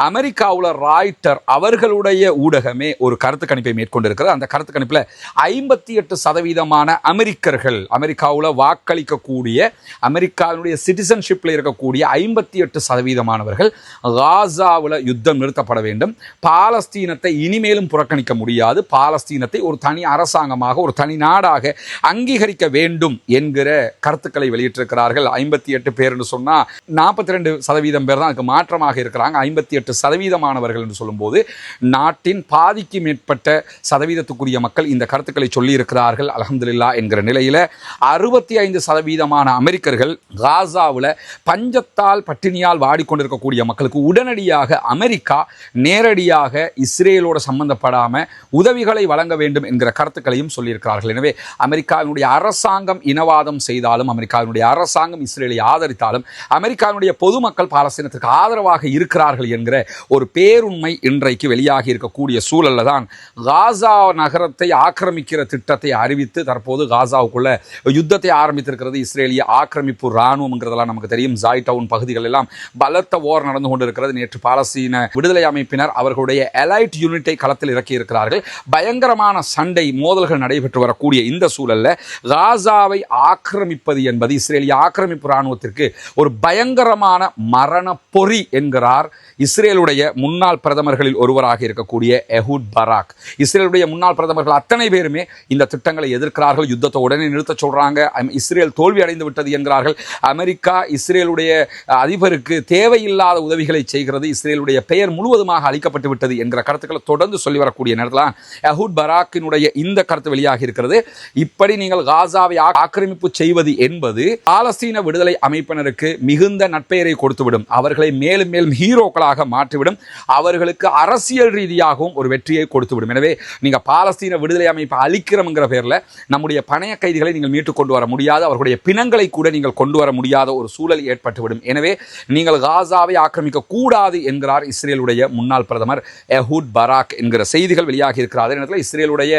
அமெரிக்காவில் ராய்ட்டர் அவர்களுடைய ஊடகமே ஒரு கருத்து கணிப்பை மேற்கொண்டிருக்கிறது. அந்த கருத்து கணிப்பில் 58% அமெரிக்கர்கள், அமெரிக்காவில் வாக்களிக்கக்கூடிய, அமெரிக்காவுடைய சிட்டிசன்ஷிப்பில் இருக்கக்கூடிய 58% காசாவில் யுத்தம் நிறுத்தப்பட வேண்டும், பாலஸ்தீனத்தை இனிமேலும் புறக்கணிக்க முடியாது, பாலஸ்தீனத்தை ஒரு தனி அரசாங்கமாக, ஒரு தனி நாடாக அங்கீகரிக்க வேண்டும் என்கிற கருத்துக்களை வெளியிட்டிருக்கிறார்கள். 58 பேர் என்று சொன்னால் 42% பேர் தான் அதுக்கு மாற்றமாக இருக்கிறாங்க. 58% என்று சொல்லும்போது நாட்டின் பாதிக்கு மேற்பட்ட சதவீதத்துக்குரிய மக்கள் இந்த கருத்துக்களை சொல்லி இருக்கிறார்கள். அல்ஹம்துலில்லாஹ் என்கிற நிலையில் 65% அமெரிக்கர்கள் காசாவில் பஞ்சத்தால் பட்டினியால் வாடிக்கொண்டிருக்கக்கூடிய மக்களுக்கு உடனடியாக அமெரிக்கா நேரடியாக இஸ்ரேலோடு சம்பந்தப்படாமல் உதவிகளை வழங்க வேண்டும் என்கிற கருத்துக்களையும் சொல்லியிருக்கிறார்கள். எனவே அமெரிக்காவினுடைய அரசாங்கம் இனவாதம் செய்தாலும், அமெரிக்காவினுடைய அரசாங்கம் இஸ்ரேலை ஆதரித்தாலும், அமெரிக்காவினுடைய பொதுமக்கள் பாலஸ்தீனத்திற்கு ஆதரவாக இருக்கிறார்கள் என்கிற ஒரு பேருண்மை இன்றைக்கு வெளியாகி இருக்கக்கூடிய சூழல்ல தான் காசா நகரத்தை ஆக்கிரமிக்கிற திட்டத்தை அறிவித்து தற்போது காசாவுக்குள்ள யுத்தத்தை ஆரம்பித்திருக்கிறது இஸ்ரேலிய ஆக்கிரமிப்பு இராணுவம்ங்கிறதெல்லாம் நமக்கு தெரியும். ஜாய் டவுன் பகுதிகள் எல்லாம் பலத்த போர் நடந்து கொண்டிருக்கிறது. நேற்று பாலஸ்தீன விடுதலை அமைப்பினர் அவர்களுடைய எலைட் யூனிட்டை களத்தில் இறக்கி இருக்கிறார்கள். பயங்கரமான சண்டை மோதல்கள் நடைபெற்று வரக்கூடிய இந்த சூழல்ல காசாவை ஆக்கிரமிப்பது என்பது இஸ்ரேலிய ஆக்கிரமிப்பு இராணுவத்திற்கு ஒரு பயங்கரமான மரண பொறி என்கிறார் இஸ்ரேலுடைய முன்னாள் பிரதமர்களில் ஒருவராக இருக்கக்கூடிய எஹூட் பராக். இஸ்ரேலுடைய முன்னாள் பிரதமர்கள் அத்தனை பேருமே இந்த திட்டங்களை எதிர்க்கிறார்கள். யுத்தத்தை உடனே நிறுத்த சொல்றாங்க. இஸ்ரேல் தோல்வி அடைந்து விட்டது என்கிறார்கள். அமெரிக்கா இஸ்ரேலுடைய அதிபருக்கு தேவையில்லாத உதவிகளை செய்கிறது, இஸ்ரேலுடைய பெயர் முழுவதுமாக அளிக்கப்பட்டு விட்டது என்கிற கருத்துக்களை தொடர்ந்து சொல்லி வரக்கூடிய நேரத்தில் எஹூட் பராக்கினுடைய இந்த கருத்து வெளியாகி இருக்கிறது. இப்படி நீங்கள் காசாவை ஆக்கிரமிப்பு செய்வது என்பது பாலஸ்தீன விடுதலை அமைப்பினருக்கு மிகுந்த நற்பெயரை கொடுத்துவிடும், அவர்களை மேலும் மேலும் ஹீரோக்களாக மாற்றிவிடும், அவர்களுக்கு அரசியல் ரீதியாகவும் ஒரு வெற்றியை கொடுத்துவிடும். எனவே நீங்க பாலஸ்தீன விடுதலை அமைப்பு அளிக்கிறோம்ங்கிற பேர்ல நம்முடைய பணைய கைதிகளை நீங்கள் மீட்டு கொண்டு வர முடியாது, அவர்களுடைய பிணங்களை கூட நீங்கள் கொண்டு வர முடியாத ஒரு சூழல் ஏற்பட்டுவிடும். எனவே நீங்கள் காசாவை ஆக்கிரமிக்க கூடாது என்கிறார் இஸ்ரேலுடைய முன்னாள் பிரதமர் எஹூட் பராக் என்கிற செய்திகள் வெளியாகி இருக்கிறார். நேரத்தில் இஸ்ரேலுடைய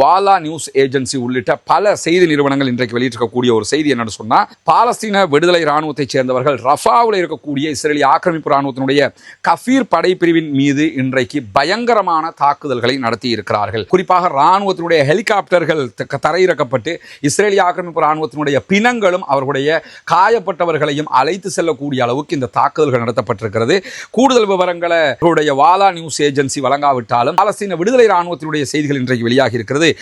வாலா நியூஸ் ஏஜென்சி உள்ளிட்ட பல செய்தி நிறுவனங்கள் இன்றைக்கு வெளியிட்டிருக்கக்கூடிய ஒரு செய்தி என்னன்னு சொன்னா, பாலஸ்தீன விடுதலை இராணுவத்தைச் சேர்ந்தவர்கள் ரஃபாவில் இருக்கக்கூடிய இஸ்ரேலிய ஆக்கிரமிப்பு இராணுவத்தினுடைய கஃபீர் படைப்பிரிவின் மீது இன்றைக்கு பயங்கரமான தாக்குதல்களை நடத்தி இருக்கிறார்கள். குறிப்பாக இராணுவத்தினுடைய ஹெலிகாப்டர்கள் தரையிறக்கப்பட்டு இஸ்ரேலிய ஆக்கிரமிப்பு இராணுவத்தினுடைய பிணங்களும் அவர்களுடைய காயப்பட்டவர்களையும் அழைத்து செல்லக்கூடிய அளவுக்கு இந்த தாக்குதல்கள் நடத்தப்பட்டிருக்கிறது. கூடுதல் விவரங்களை வாலா நியூஸ் ஏஜென்சி வழங்காவிட்டாலும் பாலஸ்தீன விடுதலை இராணுவத்தினுடைய செய்திகள் இன்றைக்கு வெளியாகி இருக்கிறது.